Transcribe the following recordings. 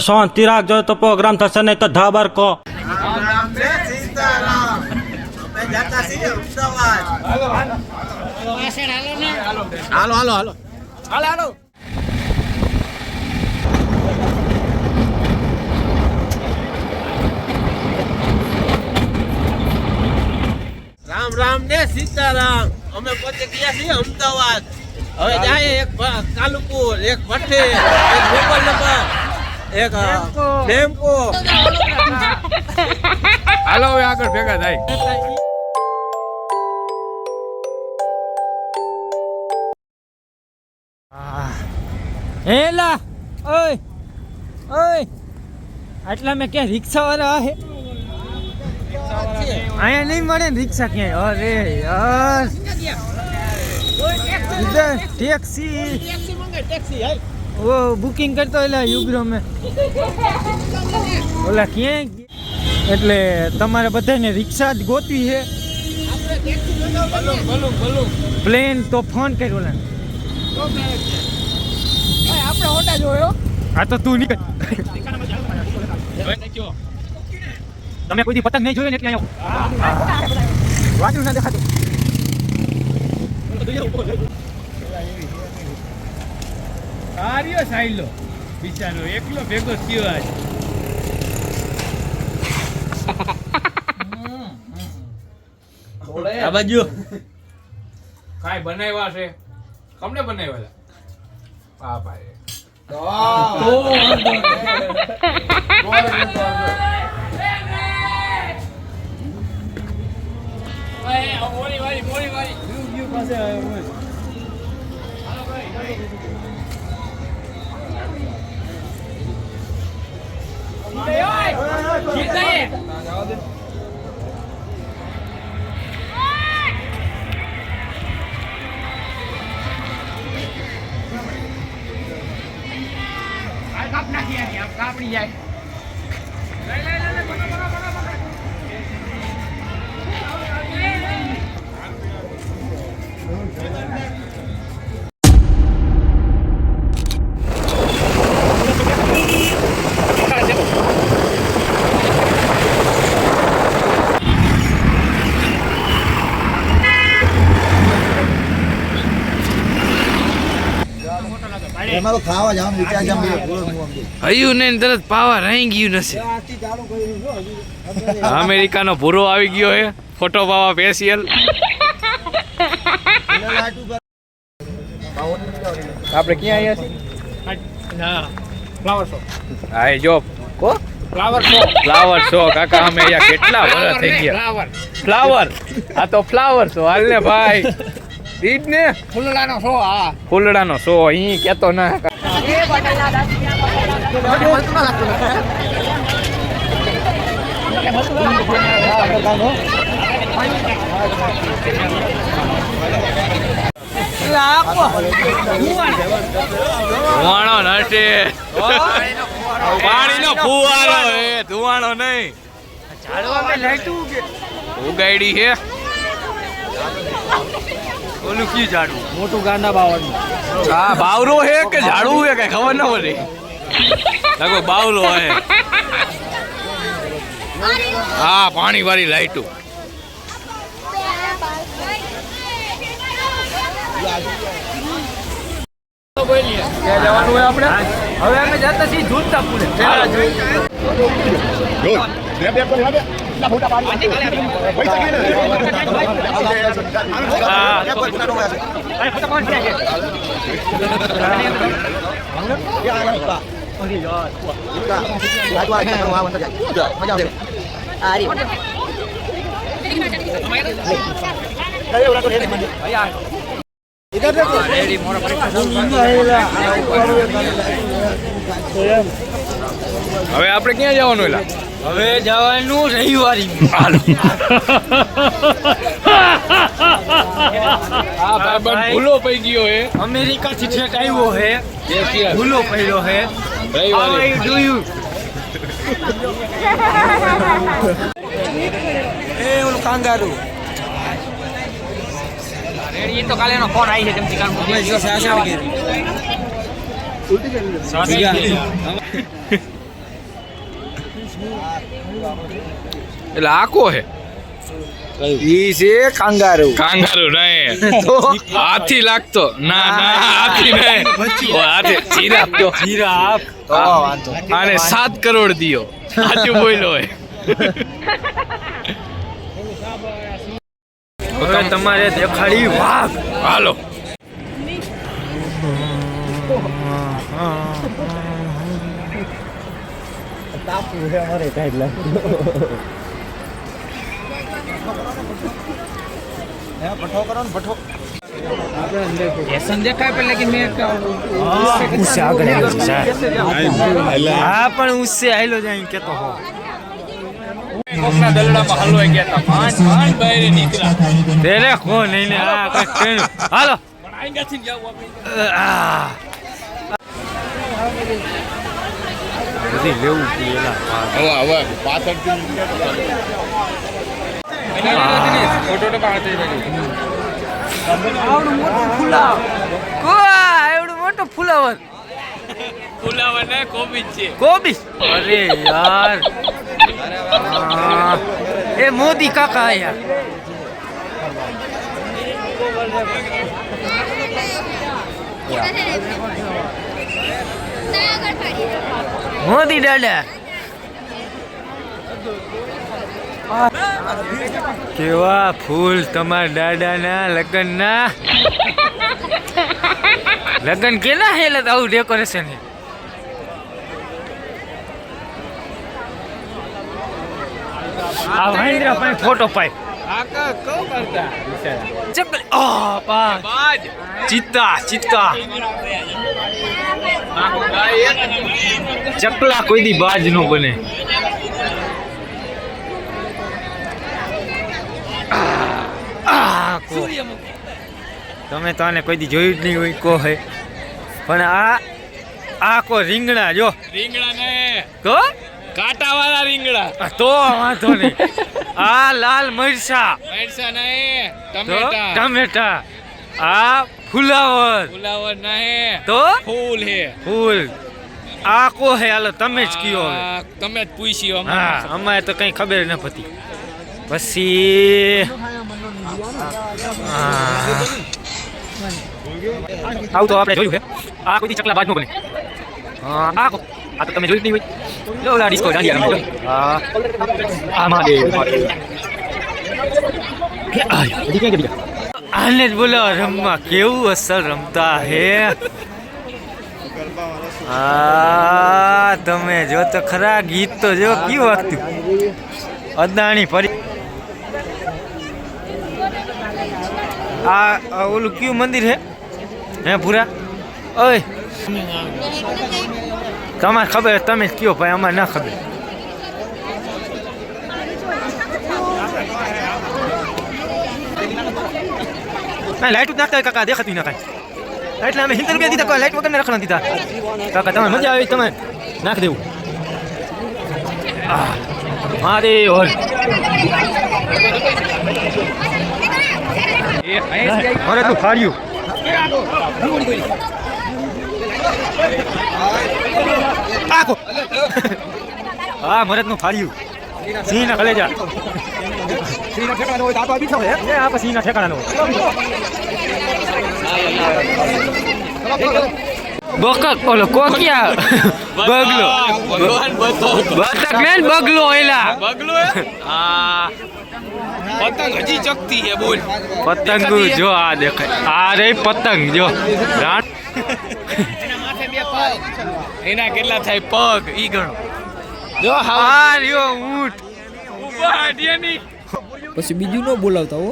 શાંતિ રાખજો તો પ્રોગ્રામ થશે નહીં તો ધાબર કો હાલો હાલો હાલો હાલો હાલો રામ રામ ને સીતારામ અમે પહોંચી ગયા છીએ અમદાવાદ હવે જાય એક કાલુપુર એક ભઠ્ઠે એક ગોપાલ નગર એક ટેમ્પો હાલો હવે આગળ ભેગા થાય હેલા ઓય ઓય આટલા મેં ક્યાં રિક્ષા વાળા હે અહીંયા નહીં મળે ને રિક્ષા ક્યાંય અરે યાર इधर टैक्सी वो बुकिंग करतो એટલે યુબ્રો મે ઓલા ક્યાં એટલે તમારે બધાને રિક્ષા જ ગોતવી છે આપણે ટેક્સી બલું પ્લેન તો ફોન કર ઓલા આપણે હોટા જોયો આ તો તું નીકળ તમે કોઈ દી પતંગ નહીં જોયો ને એટલે આયો વાંચું ના દેખાતું આર્યો સાઈલો બિચારો એકલો ભેગો થયો આજ આ બાજુ કાઈ બનાવ્યા છે કમને બનાવ્યા આ ભાઈ કાપડી જાય એમાં ખાવા જવાનું વિચાર છે હયું ને તરત પાવા રહી ગયું નથી અમેરિકાનો ભૂરો આવી ગયો હે ફોટો પાવા સ્પેશિયલ આપણે ક્યાં આવ્યા છીએ ફ્લાવર શો હા જો કો ફ્લાવર શો કાકા અમે અહીંયા કેટલા વર્ષ થઈ ગયા ફ્લાવર આ તો ફ્લાવર શો હાલ ને ભાઈ ઈજ ને ફૂલડાનો શો હા ફૂલડાનો શો અહીં કેતો ના ધુવાણો નથી પાણીનો ફુવારો હે ધુવાણો નહીં ઉગાડી હે ઓલું કી ઝાડવું મોટું ગાંડા બાવાનું હા બાવરો હે કે ઝાડવું હે કઈ ખબર ના પડે લાગો બાવરો હે હા પાણી વાળી લાઈટો જવાનું હોય આપણે હવે અમે જતા છીએ જોતા પૂરે હવે આપણે ક્યાં જવાનું એલા હવે જવાનું રવિવારી આ ભાઈ ભૂલો પડી ગયો હે અમેરિકા થી ઠેઠ આવ્યો હે ભૂલો પડ્યો હે રવિવારે એ ઓલું કાંગારું એ તો કાલે એનો ફોન આવી છે તેમથી કામ એટલે આકો હે ઈ છે કાંગારૂ. કાંગારૂ નહીં હાથી લાગતો ના હાથી નહીં ઓ હાથી જીરાફ જો જીરાફ તો વાંધો. આને 7 કરોડ દિયો સાચું બોલ્યો હોય હવે તમારે દેખાડી વાઘ. હાલો ભઠ્ઠો કરો ને ભઠ્ઠો. उससे आगे हाँ पण उससे आयलो जाए केतो हो કોકના દલડામાં હલવાઈ ગયા તા પાંચ બહાર નીકળ્યા तेरे को नहीं ने आ कई ट्रेन हालो પણ આઈગાથી જાવ આપણે બધી લેવું પેલા હવે પાછળથી ફોટો તો પાડતી આવડું મોટું ફુલાવ કોઆ આવડું મોટું ફુલાવર ફુલાવર ને કોબીજ છે કોબીજ અરે યાર એ મોદી કાકા યાર મોદી દાદા કેવા ફૂલ તમારા દાદાના લગ્નના લગ્ન કેના હેલા આવું ડેકોરેશન હે આ મહેન્દ્ર પાસે ફોટો પાય આકા કો કરતા ચકલ આ પા બાજ ચિત્તા ચિત્તા ચકલા કોઈ દી બાજ નો બને તમે તો આને કોઈ દી જોયું જ નહીં હોય કો હે પણ આ કો રીંગણા જો રીંગણા ને તો કાંટા વાળા રીંગણા તો વાંધો નહીં આ લાલ મરચા મરચા નહીં તો ટમેટા ટમેટા આ ફુલાવર ફુલાવર નહીં તો ફૂલ હે ફૂલ આ કો હે હાલો તમે જ કયો હવે આ તમે જ પૂછ્યો હા અમારે તો કઈ ખબર ન પતી પછી આવું તો આપણે જોયું છે આ કોઈ દી ચકલા બાજ નો બને આ તો તમે જોયું જ નહીં હોય લો ઓલા ડિસ્કો દાંડિયા રમે હા આ મહાદેવ આને જ બોલો રમવા કેવું અસર રમતા હે હા તમે જો તો ખરા ગીત તો જો કેવું વાગતું અદાણી ફરી આ ઓલું કયું મંદિર હે હે પૂરા ઓય તમારે ખબર તમે જ કયો ભાઈ અમારે ના ખબર લાઈટ જ નાખતા હોય કાકા દેખાતું ના કાંઈ એટલે અમે 70 રૂપિયા દીધા લાઈટ વગર રખડા દીધા કાકા તમે મજા આવી તમે નાખ દેવું મારે હોલ મારે તું ફાડ્યું આખો હા મરદ નું ફાડ્યું સિંહ ના કલેજા સિંહ ના ઠેકાણા હોય તો આ બીઠો હે આ પછી સિંહ ના ઠેકાણા બકક બોલો કોકિયા બગલો બતક ને બગલો એલા બગલો આ પતંગ હજી ચકતી હે બોલ પતંગ જો આ દેખાય આ રે પતંગ જો એના કેટલા થાય પગ ઈ ગણો જો આ રહ્યો ઊંટ ઉભા હાડિયાની પછી બીજું ન બોલાવતા હો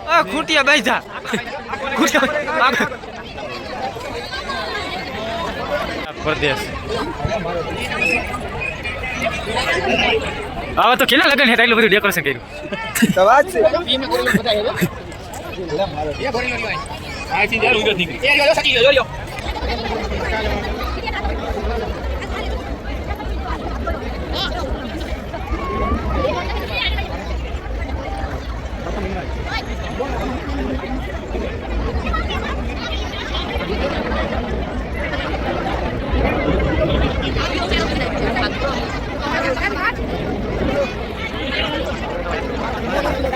આ ખૂટિયા બેઠા પરદેશ આવા તો કેટલા લગન હે એટલું બધું ડેકોરેશન કર્યું તો વાત છે. तुम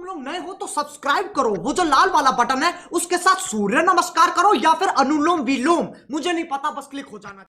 लोग नए हो तो सब्सक्राइब करो, वो जो लाल वाला बटन है उसके साथ सूर्य नमस्कार करो या फिर अनुलोम विलोम, मुझे नहीं पता, बस क्लिक हो जाना।